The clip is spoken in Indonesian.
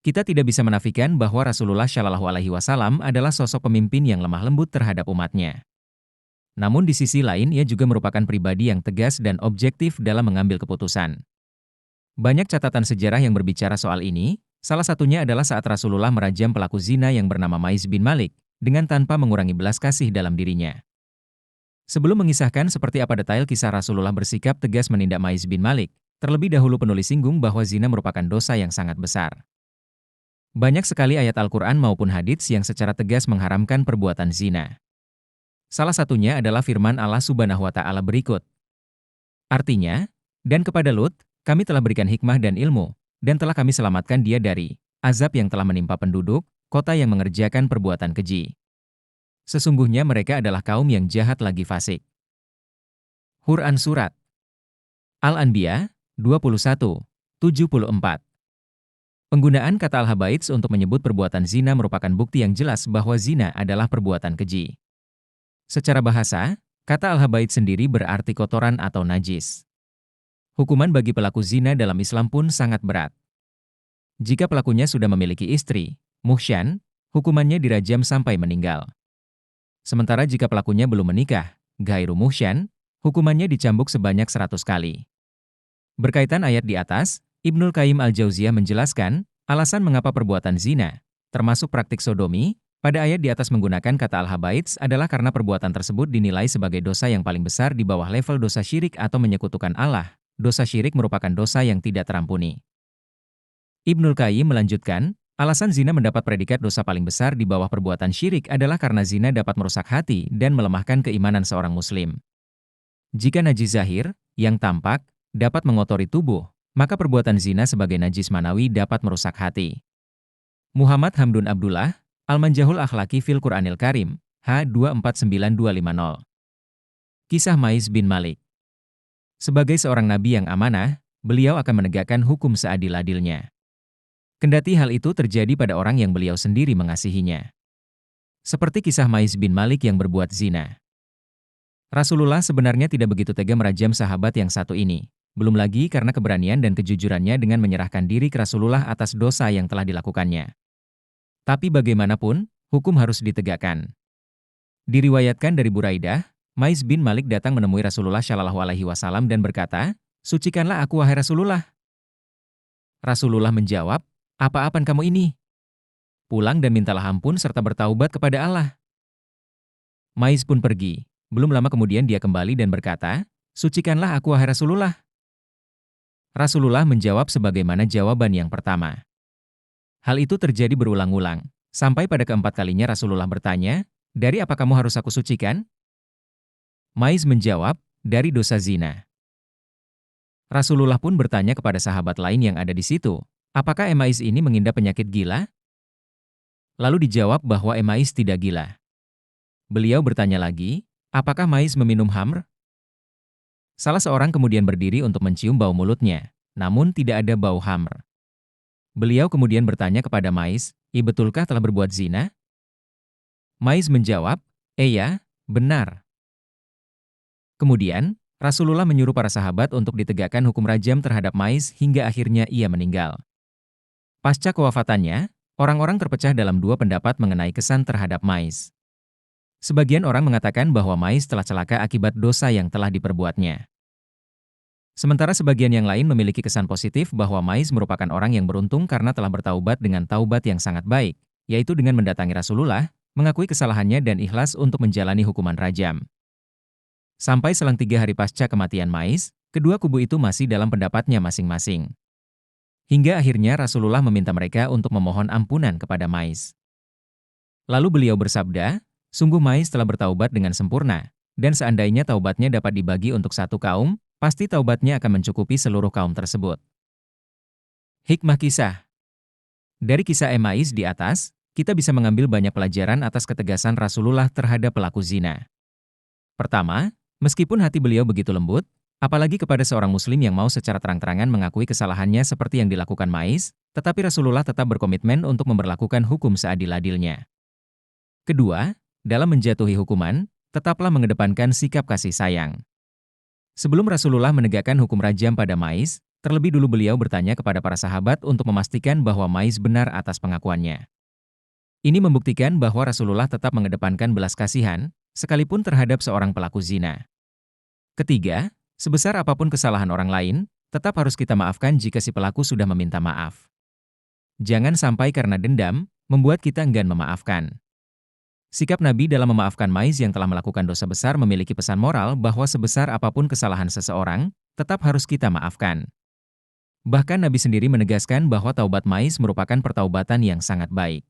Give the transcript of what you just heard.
Kita tidak bisa menafikan bahwa Rasulullah Shallallahu Alaihi Wasallam adalah sosok pemimpin yang lemah lembut terhadap umatnya. Namun di sisi lain ia juga merupakan pribadi yang tegas dan objektif dalam mengambil keputusan. Banyak catatan sejarah yang berbicara soal ini, salah satunya adalah saat Rasulullah merajam pelaku zina yang bernama Maiz bin Malik, dengan tanpa mengurangi belas kasih dalam dirinya. Sebelum mengisahkan seperti apa detail kisah Rasulullah bersikap tegas menindak Maiz bin Malik, terlebih dahulu penulis singgung bahwa zina merupakan dosa yang sangat besar. Banyak sekali ayat Al-Quran maupun hadits yang secara tegas mengharamkan perbuatan zina. Salah satunya adalah firman Allah Subhanahu wa Ta'ala berikut. Artinya, dan kepada Lut, kami telah berikan hikmah dan ilmu, dan telah kami selamatkan dia dari azab yang telah menimpa penduduk kota yang mengerjakan perbuatan keji. Sesungguhnya mereka adalah kaum yang jahat lagi fasik. Quran Surat Al-Anbiya 21:74. Penggunaan kata al-habaits untuk menyebut perbuatan zina merupakan bukti yang jelas bahwa zina adalah perbuatan keji. Secara bahasa, kata al-habaits sendiri berarti kotoran atau najis. Hukuman bagi pelaku zina dalam Islam pun sangat berat. Jika pelakunya sudah memiliki istri, muhsyan, hukumannya dirajam sampai meninggal. Sementara jika pelakunya belum menikah, ghairu muhsyan, hukumannya dicambuk sebanyak 100 kali. Berkaitan ayat di atas, Ibnul Qayyim Al-Jauziyah menjelaskan, alasan mengapa perbuatan zina, termasuk praktik sodomi, pada ayat di atas menggunakan kata al-habaits adalah karena perbuatan tersebut dinilai sebagai dosa yang paling besar di bawah level dosa syirik atau menyekutukan Allah. Dosa syirik merupakan dosa yang tidak terampuni. Ibnul Qayyim melanjutkan, alasan zina mendapat predikat dosa paling besar di bawah perbuatan syirik adalah karena zina dapat merusak hati dan melemahkan keimanan seorang muslim. Jika najis zahir, yang tampak, dapat mengotori tubuh, maka perbuatan zina sebagai najis manawi dapat merusak hati. Muhammad Hamdun Abdullah, Al-Manjahul Akhlaki fil Qur'anil Karim, H249250. Kisah Maiz bin Malik. Sebagai seorang nabi yang amanah, beliau akan menegakkan hukum seadil-adilnya. Kendati hal itu terjadi pada orang yang beliau sendiri mengasihinya. Seperti kisah Maiz bin Malik yang berbuat zina. Rasulullah sebenarnya tidak begitu tega merajam sahabat yang satu ini, belum lagi karena keberanian dan kejujurannya dengan menyerahkan diri ke Rasulullah atas dosa yang telah dilakukannya. Tapi bagaimanapun, hukum harus ditegakkan. Diriwayatkan dari Buraidah, Maiz bin Malik datang menemui Rasulullah Shallallahu Alaihi Wasallam dan berkata, "Sucikanlah aku wahai Rasulullah." Rasulullah menjawab, "Apa-apaan kamu ini? Pulang dan mintalah ampun serta bertaubat kepada Allah." Maiz pun pergi. Belum lama kemudian dia kembali dan berkata, "Sucikanlah aku wahai Rasulullah." Rasulullah menjawab sebagaimana jawaban yang pertama. Hal itu terjadi berulang-ulang, sampai pada keempat kalinya Rasulullah bertanya, "Dari apa kamu harus aku sucikan?" Maiz menjawab, "Dari dosa zina." Rasulullah pun bertanya kepada sahabat lain yang ada di situ, "Apakah Maiz ini mengidap penyakit gila?" Lalu dijawab bahwa Maiz tidak gila. Beliau bertanya lagi, "Apakah Maiz meminum khamr?" Salah seorang kemudian berdiri untuk mencium bau mulutnya, namun tidak ada bau khamr. Beliau kemudian bertanya kepada Maiz, "Betulkah telah berbuat zina?" Maiz menjawab, "Iya, benar." Kemudian, Rasulullah menyuruh para sahabat untuk ditegakkan hukum rajam terhadap Maiz hingga akhirnya ia meninggal. Pasca kewafatannya, orang-orang terpecah dalam dua pendapat mengenai kesan terhadap Maiz. Sebagian orang mengatakan bahwa Maiz telah celaka akibat dosa yang telah diperbuatnya. Sementara sebagian yang lain memiliki kesan positif bahwa Maiz merupakan orang yang beruntung karena telah bertaubat dengan taubat yang sangat baik, yaitu dengan mendatangi Rasulullah, mengakui kesalahannya dan ikhlas untuk menjalani hukuman rajam. Sampai selang 3 hari pasca kematian Maiz, kedua kubu itu masih dalam pendapatnya masing-masing. Hingga akhirnya Rasulullah meminta mereka untuk memohon ampunan kepada Maiz. Lalu beliau bersabda, "Sungguh Maiz telah bertaubat dengan sempurna, dan seandainya taubatnya dapat dibagi untuk satu kaum, pasti taubatnya akan mencukupi seluruh kaum tersebut." Hikmah kisah. Dari kisah Maiz di atas, kita bisa mengambil banyak pelajaran atas ketegasan Rasulullah terhadap pelaku zina. Pertama, meskipun hati beliau begitu lembut, apalagi kepada seorang muslim yang mau secara terang-terangan mengakui kesalahannya seperti yang dilakukan Maiz, tetapi Rasulullah tetap berkomitmen untuk memberlakukan hukum seadil-adilnya. Kedua, dalam menjatuhi hukuman, tetaplah mengedepankan sikap kasih sayang. Sebelum Rasulullah menegakkan hukum rajam pada Maiz, Terlebih dulu beliau bertanya kepada para sahabat untuk memastikan bahwa Mais benar atas pengakuannya. Ini membuktikan bahwa Rasulullah tetap mengedepankan belas kasihan, sekalipun terhadap seorang pelaku zina. Ketiga, sebesar apapun kesalahan orang lain, tetap harus kita maafkan jika si pelaku sudah meminta maaf. Jangan sampai karena dendam, membuat kita enggan memaafkan. Sikap Nabi dalam memaafkan Mais yang telah melakukan dosa besar memiliki pesan moral bahwa sebesar apapun kesalahan seseorang, tetap harus kita maafkan. Bahkan Nabi sendiri menegaskan bahwa taubat Mais merupakan pertaubatan yang sangat baik.